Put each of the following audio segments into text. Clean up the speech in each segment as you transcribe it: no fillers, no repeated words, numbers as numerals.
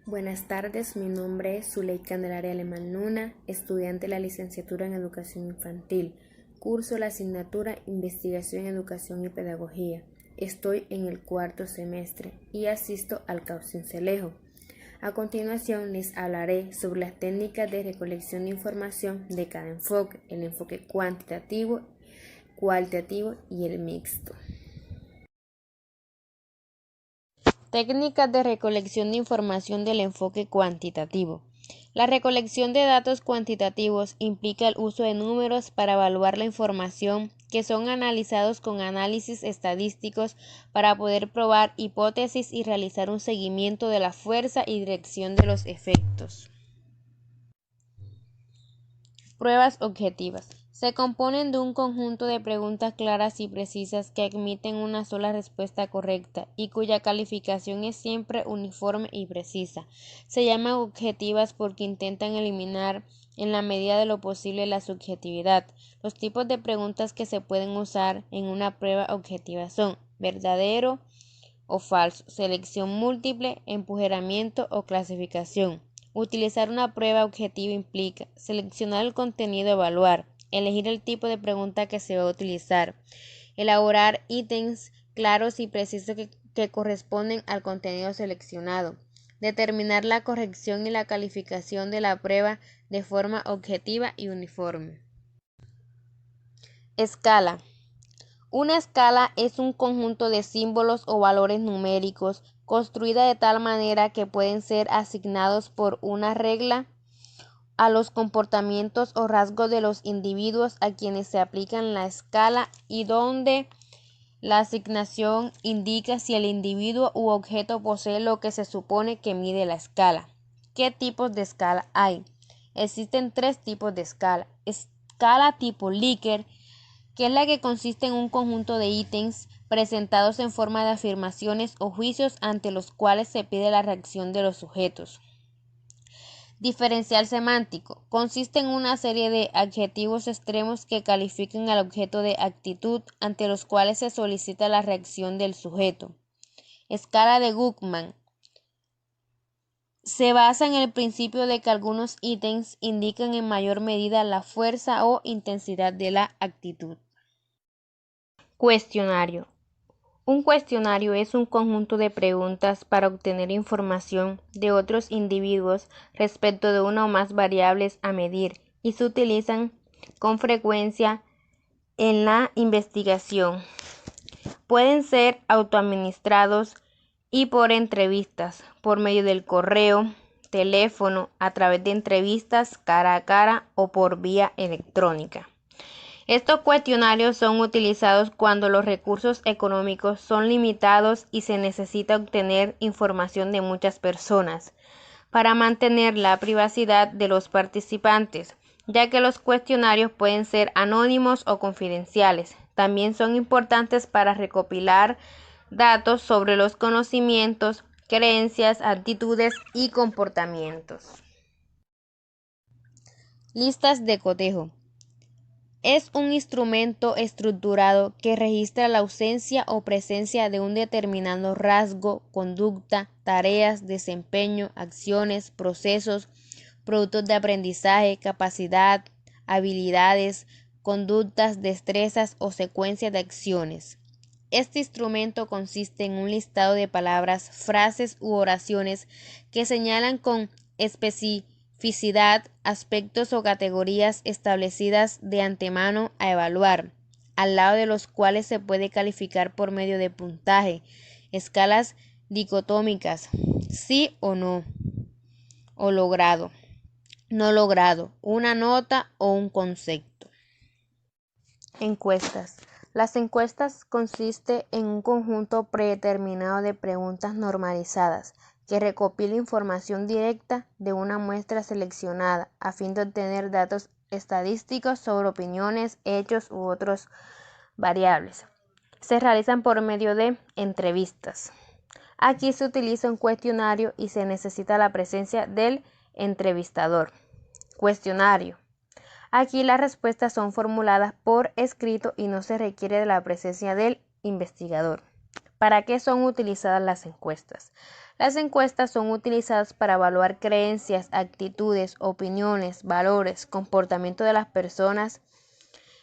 Buenas tardes, mi nombre es Zuley Candelaria Alemán Luna, estudiante de la licenciatura en Educación Infantil. Curso la asignatura Investigación, Educación y Pedagogía. Estoy en el cuarto semestre y asisto al CAU Sincelejo. A continuación les hablaré sobre las técnicas de recolección de información de cada enfoque, el enfoque cuantitativo, cualitativo y el mixto. Técnicas de recolección de información del enfoque cuantitativo. La recolección de datos cuantitativos implica el uso de números para evaluar la información que son analizados con análisis estadísticos para poder probar hipótesis y realizar un seguimiento de la fuerza y dirección de los efectos. Pruebas objetivas. Se componen de un conjunto de preguntas claras y precisas que admiten una sola respuesta correcta y cuya calificación es siempre uniforme y precisa. Se llaman objetivas porque intentan eliminar en la medida de lo posible la subjetividad. Los tipos de preguntas que se pueden usar en una prueba objetiva son verdadero o falso, selección múltiple, empoderamiento o clasificación. Utilizar una prueba objetiva implica seleccionar el contenido a evaluar, elegir el tipo de pregunta que se va a utilizar, elaborar ítems claros y precisos que corresponden al contenido seleccionado, determinar la corrección y la calificación de la prueba de forma objetiva y uniforme. Escala. Una escala es un conjunto de símbolos o valores numéricos construida de tal manera que pueden ser asignados por una regla a los comportamientos o rasgos de los individuos a quienes se aplican la escala y donde la asignación indica si el individuo u objeto posee lo que se supone que mide la escala. ¿Qué tipos de escala hay? Existen 3 tipos de escala. Escala tipo Likert, que es la que consiste en un conjunto de ítems presentados en forma de afirmaciones o juicios ante los cuales se pide la reacción de los sujetos. Diferencial semántico. Consiste en una serie de adjetivos extremos que califican al objeto de actitud ante los cuales se solicita la reacción del sujeto. Escala de Guttman. Se basa en el principio de que algunos ítems indican en mayor medida la fuerza o intensidad de la actitud. Cuestionario. Un cuestionario es un conjunto de preguntas para obtener información de otros individuos respecto de una o más variables a medir y se utilizan con frecuencia en la investigación. Pueden ser autoadministrados y por entrevistas, por medio del correo, teléfono, a través de entrevistas cara a cara o por vía electrónica. Estos cuestionarios son utilizados cuando los recursos económicos son limitados y se necesita obtener información de muchas personas para mantener la privacidad de los participantes, ya que los cuestionarios pueden ser anónimos o confidenciales. También son importantes para recopilar datos sobre los conocimientos, creencias, actitudes y comportamientos. Listas de cotejo. Es un instrumento estructurado que registra la ausencia o presencia de un determinado rasgo, conducta, tareas, desempeño, acciones, procesos, productos de aprendizaje, capacidad, habilidades, conductas, destrezas o secuencia de acciones. Este instrumento consiste en un listado de palabras, frases u oraciones que señalan con especificidad aspectos o categorías establecidas de antemano a evaluar, al lado de los cuales se puede calificar por medio de puntaje, escalas dicotómicas, sí o no, o logrado, no logrado, una nota o un concepto. Encuestas. Las encuestas consisten en un conjunto predeterminado de preguntas normalizadas que recopila información directa de una muestra seleccionada a fin de obtener datos estadísticos sobre opiniones, hechos u otras variables. Se realizan por medio de entrevistas. Aquí se utiliza un cuestionario y se necesita la presencia del entrevistador. Cuestionario. Aquí las respuestas son formuladas por escrito y no se requiere de la presencia del investigador. ¿Para qué son utilizadas las encuestas? Las encuestas son utilizadas para evaluar creencias, actitudes, opiniones, valores, comportamiento de las personas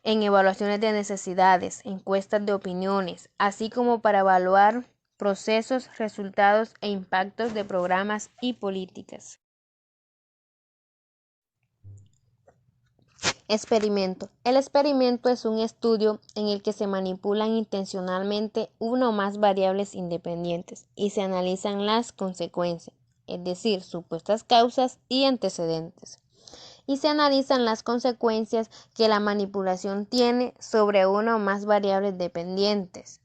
en evaluaciones de necesidades, encuestas de opiniones, así como para evaluar procesos, resultados e impactos de programas y políticas. Experimento. El experimento es un estudio en el que se manipulan intencionalmente una o más variables independientes y se analizan las consecuencias, es decir, supuestas causas y antecedentes. Y se analizan las consecuencias que la manipulación tiene sobre una o más variables dependientes,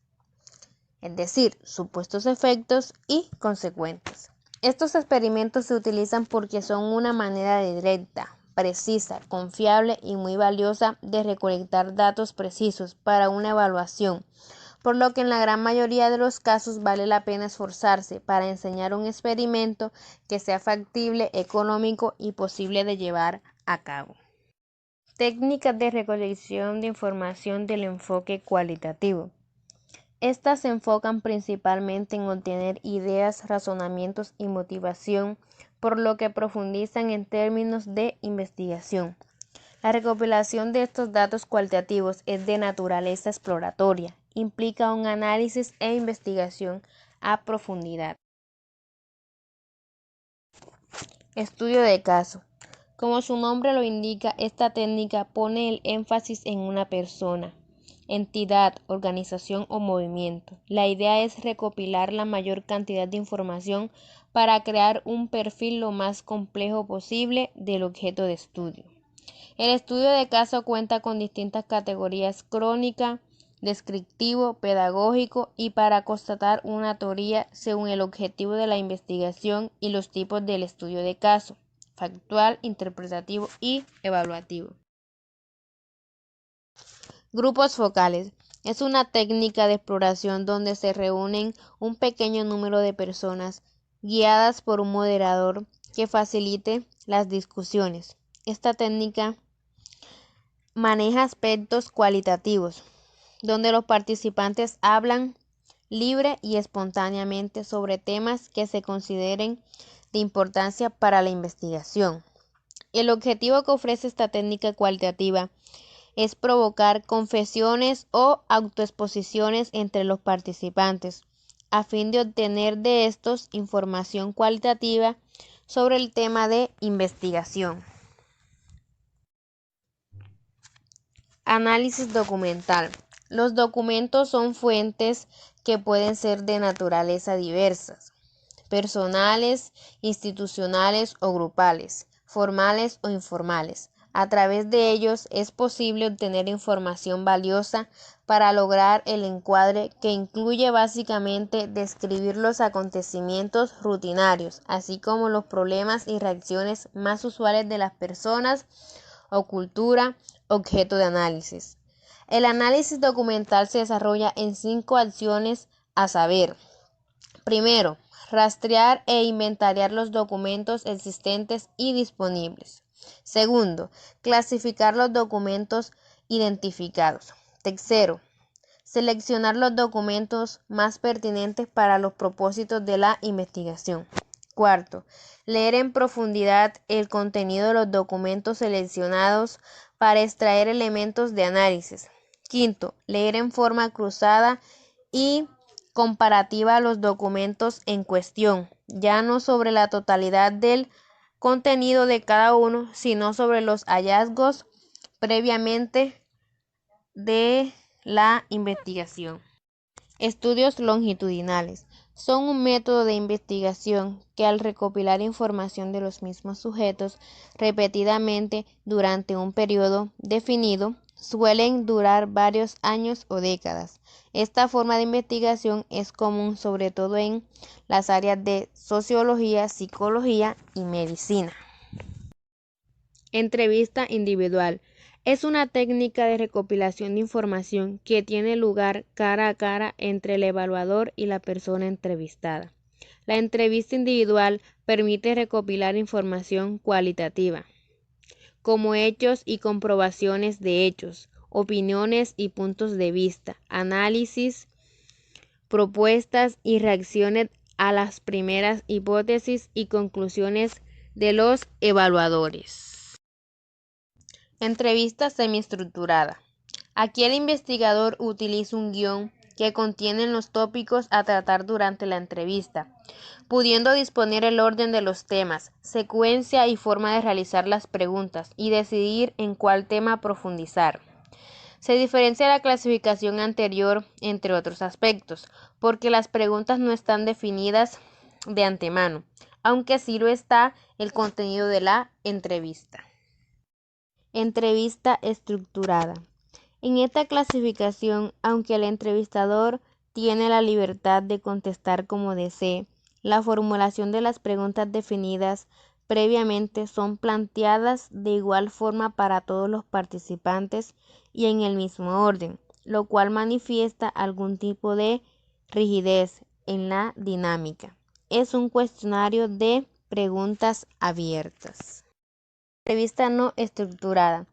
es decir, supuestos efectos y consecuencias. Estos experimentos se utilizan porque son una manera directa, precisa, confiable y muy valiosa de recolectar datos precisos para una evaluación, por lo que en la gran mayoría de los casos vale la pena esforzarse para enseñar un experimento que sea factible, económico y posible de llevar a cabo. Técnicas de recolección de información del enfoque cualitativo. Estas se enfocan principalmente en obtener ideas, razonamientos y motivación, por lo que profundizan en términos de investigación. La recopilación de estos datos cualitativos es de naturaleza exploratoria, implica un análisis e investigación a profundidad. Estudio de caso. Como su nombre lo indica, esta técnica pone el énfasis en una persona, entidad, organización o movimiento. La idea es recopilar la mayor cantidad de información para crear un perfil lo más complejo posible del objeto de estudio. El estudio de caso cuenta con distintas categorías: crónica, descriptivo, pedagógico y para constatar una teoría según el objetivo de la investigación y los tipos del estudio de caso: factual, interpretativo y evaluativo. Grupos focales. Es una técnica de exploración donde se reúnen un pequeño número de personas guiadas por un moderador que facilite las discusiones. Esta técnica maneja aspectos cualitativos, donde los participantes hablan libre y espontáneamente sobre temas que se consideren de importancia para la investigación. El objetivo que ofrece esta técnica cualitativa es provocar confesiones o autoexposiciones entre los participantes, a fin de obtener de estos información cualitativa sobre el tema de investigación. Análisis documental. Los documentos son fuentes que pueden ser de naturaleza diversas: personales, institucionales o grupales, formales o informales. A través de ellos es posible obtener información valiosa para lograr el encuadre, que incluye básicamente describir los acontecimientos rutinarios, así como los problemas y reacciones más usuales de las personas o cultura objeto de análisis. El análisis documental se desarrolla en 5 acciones, a saber: primero, rastrear e inventariar los documentos existentes y disponibles. Segundo, clasificar los documentos identificados. Tercero, seleccionar los documentos más pertinentes para los propósitos de la investigación. Cuarto, leer en profundidad el contenido de los documentos seleccionados para extraer elementos de análisis. Quinto, leer en forma cruzada y comparativa los documentos en cuestión, ya no sobre la totalidad del contenido de cada uno, sino sobre los hallazgos previamente de la investigación. Estudios longitudinales. Son un método de investigación que, al recopilar información de los mismos sujetos repetidamente durante un periodo definido, suelen durar varios años o décadas. Esta forma de investigación es común sobre todo en las áreas de sociología, psicología y medicina. Entrevista individual. Es una técnica de recopilación de información que tiene lugar cara a cara entre el evaluador y la persona entrevistada. La entrevista individual permite recopilar información cualitativa, como hechos y comprobaciones de hechos, opiniones y puntos de vista, análisis, propuestas y reacciones a las primeras hipótesis y conclusiones de los evaluadores. Entrevista semiestructurada. Aquí el investigador utiliza un guión que contiene los tópicos a tratar durante la entrevista, pudiendo disponer el orden de los temas, secuencia y forma de realizar las preguntas y decidir en cuál tema profundizar. Se diferencia de la clasificación anterior, entre otros aspectos, porque las preguntas no están definidas de antemano, aunque sí lo está el contenido de la entrevista. Entrevista estructurada. En esta clasificación, aunque el entrevistador tiene la libertad de contestar como desee, la formulación de las preguntas definidas previamente son planteadas de igual forma para todos los participantes y en el mismo orden, lo cual manifiesta algún tipo de rigidez en la dinámica. Es un cuestionario de preguntas abiertas. Entrevista no estructurada.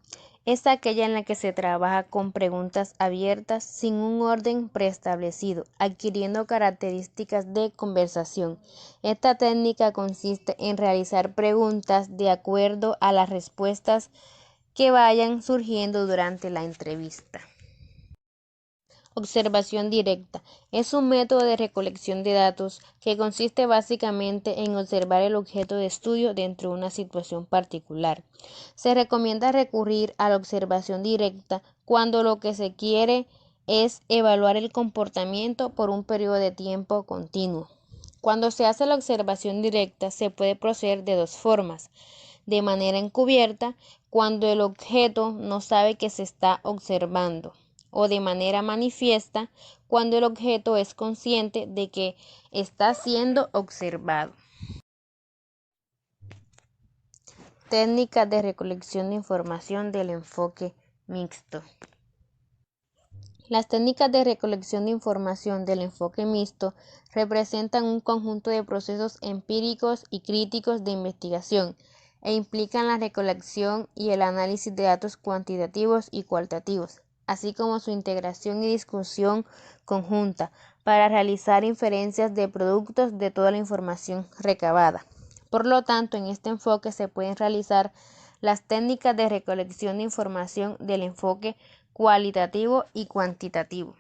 Es aquella en la que se trabaja con preguntas abiertas sin un orden preestablecido, adquiriendo características de conversación. Esta técnica consiste en realizar preguntas de acuerdo a las respuestas que vayan surgiendo durante la entrevista. Observación directa. Es un método de recolección de datos que consiste básicamente en observar el objeto de estudio dentro de una situación particular. Se recomienda recurrir a la observación directa cuando lo que se quiere es evaluar el comportamiento por un periodo de tiempo continuo. Cuando se hace la observación directa, se puede proceder de dos formas: de manera encubierta, cuando el objeto no sabe que se está observando, o de manera manifiesta, cuando el objeto es consciente de que está siendo observado. Técnicas de recolección de información del enfoque mixto. Las técnicas de recolección de información del enfoque mixto representan un conjunto de procesos empíricos y críticos de investigación e implican la recolección y el análisis de datos cuantitativos y cualitativos, así como su integración y discusión conjunta para realizar inferencias de productos de toda la información recabada. Por lo tanto, en este enfoque se pueden realizar las técnicas de recolección de información del enfoque cualitativo y cuantitativo.